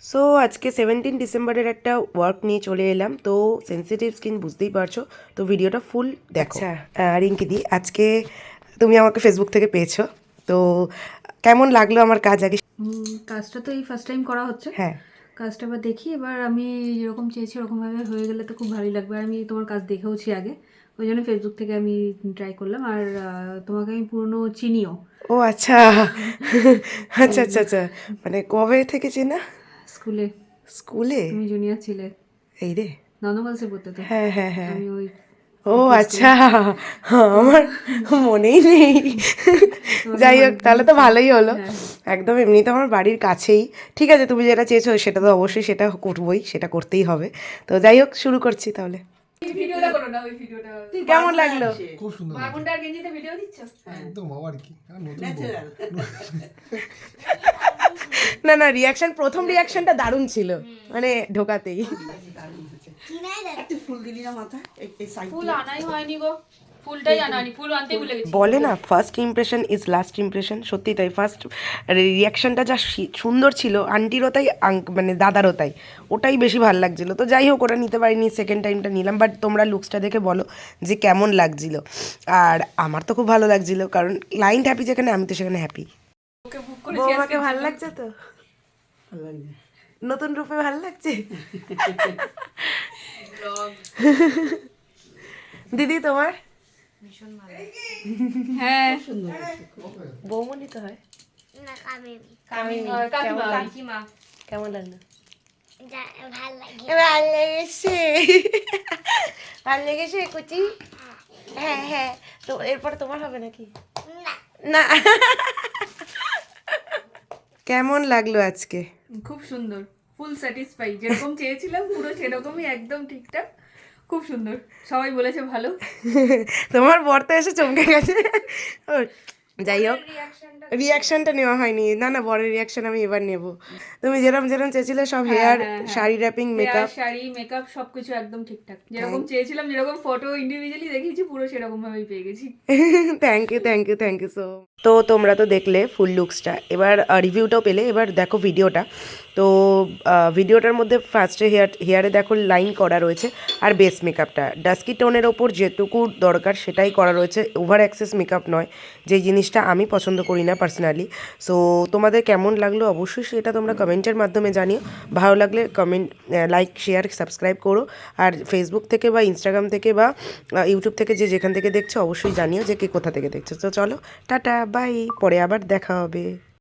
So আজকে 17 ডিসেম্বরের একটা ওয়ার্ক নিয়ে চলে এলাম। তো সেন্সিটিভ স্কিন বুঝতেই পারছো, তো ভিডিওটা ফুল দেখো। আচ্ছা রিঙ্কিদি, আজকে তুমি আমাকে ফেসবুক থেকে পেয়েছো, তো কেমন লাগলো আমার কাজ আগে? কাজটা তো এই ফার্স্ট টাইম করা হচ্ছে। হ্যাঁ, কাজটা এবার দেখি, এবার আমি যেরকম চেয়েছি ওরকমভাবে হয়ে গেলে তো খুব ভালোই লাগবে। আর আমি তোমার কাজ দেখেওছি আগে, ওই জন্য ফেসবুক থেকে আমি ট্রাই করলাম। আর তোমাকে আমি পুরনো চিনিও। ও আচ্ছা আচ্ছা আচ্ছা আচ্ছা, মানে কবে থেকে চেনা? স্কুলে স্কুলে? তুমি জুনিয়র ছিলে, এই রে, নন্দগার্লসে পড়তে তো। হ্যাঁ হ্যাঁ হ্যাঁ। আমি ওই ও একই আচ্ছা, স্কুলে। আমার মনেই নেই। তোমাকে যাই আমি হোক, অনেকদিন তাহলে তো ভালোই হলো। হ্যাঁ। একদম এমনি তো আমার বাড়ির কাছেই। ঠিক আছে, তুমি যেটা চেয়েছো সেটা তো অবশ্যই সেটা করবোই, সেটা করতেই হবে। তো যাই হোক, শুরু করছি তাহলে। ভিডিওটা করো না, ওই ভিডিওটা কেমন লাগলো? খুব সুন্দর লাগছে। মাগুনটার গেঞ্জিতে ভিডিও দিচ্ছ? একদম আর কি নতুন না না, রিয়াকশন, প্রথম রিয়াকশনটা দারুণ ছিল, মানে ঢোকাতেই। একটু ফুল দিলি না মাথায় এই সাইড ফুল আনাই হয়নি গো, ফুলটাই আনানি, ফুল আনতেই ভুলে গেছি। বলে না, first impression is last impression, সত্যি তাই। ফার্স্ট রিয়াকশনটা যা সুন্দর ছিল, আন্টিরও তাই, মানে দাদারও তাই, ওটাই বেশি ভালো লাগছিল। তো যাই হোক, ওটা নিতে পারিনি, সেকেন্ড টাইমটা নিলাম। বাট তোমরা লুকসটা দেখে বলো যে কেমন লাগছিল। আর আমার তো খুব ভালো লাগছিল, কারণ ক্লায়েন্ট হ্যাপি যেখানে, আমি তো সেখানে হ্যাপি। ওকে বুক করেছি। বৌমাকে ভালো লাগছে তো? ভালো লাগছে। নতুন রূপে ভালো লাগছে? দিদি তোমার? হ্যাঁ, বৌমনি তো হয়। না কামিল কাকিমা। কেমন লাগলো? ভাল লাগে ভালো লেগেছে, ভালো লেগেছে কুচি। হ্যাঁ হ্যাঁ, তো এরপর তোমার হবে নাকি? না না। কেমন লাগলো আজকে? খুব সুন্দর, ফুল স্যাটিসফাই, যেরকম চেয়েছিলাম পুরো সেরকমই, একদম ঠিকঠাক, খুব সুন্দর। সবাই বলেছে ভালো। তোমার বর তো এসে চমকে গেছে। ও, যাই হোক, রিয়াকশনটা নেওয়া হয়নি। না না, বরের রিয়াকশন আমি এবার নেব। তুমি যেরকম যেরকম চেয়েছিলে, সব hair, sari wrapping, makeup, sari, makeup সবকিছু একদম ঠিকঠাক, যেরকম চেয়েছিলাম, যেরকম ফটো ইন্ডিভিজুয়ালি দেখিয়েছি পুরো সেরকম ভাবেই পেয়ে গেছি। Thank you thank you thank you so. তো তোমরা তো দেখলে ফুল লুকসটা, এবার রিভিউটাও পেলে, এবার দেখো ভিডিওটা। তো ভিডিওটার মধ্যে ফার্স্টে হেয়ারে দেখো লাইন করা রয়েছে, আর বেস মেকআপটা ডাস্কি টোনের ওপর যেটুকু দরকার সেটাই করা রয়েছে, ওভার অ্যাক্সেস মেকআপ নয়, যেই জিনিসটা আমি পছন্দ করি না পার্সোনালি। সো তোমাদের কেমন লাগলো অবশ্যই সেটা তোমরা কমেন্টের মাধ্যমে জানিও। ভালো লাগলে কমেন্ট, লাইক, শেয়ার, সাবস্ক্রাইব করো। আর ফেসবুক থেকে বা ইনস্টাগ্রাম থেকে বা ইউটিউব থেকে যে যেখান থেকে দেখছো অবশ্যই জানিও যে কে কোথা থেকে দেখছো। তো চলো, টাটা বাই, পরে আবার দেখা হবে।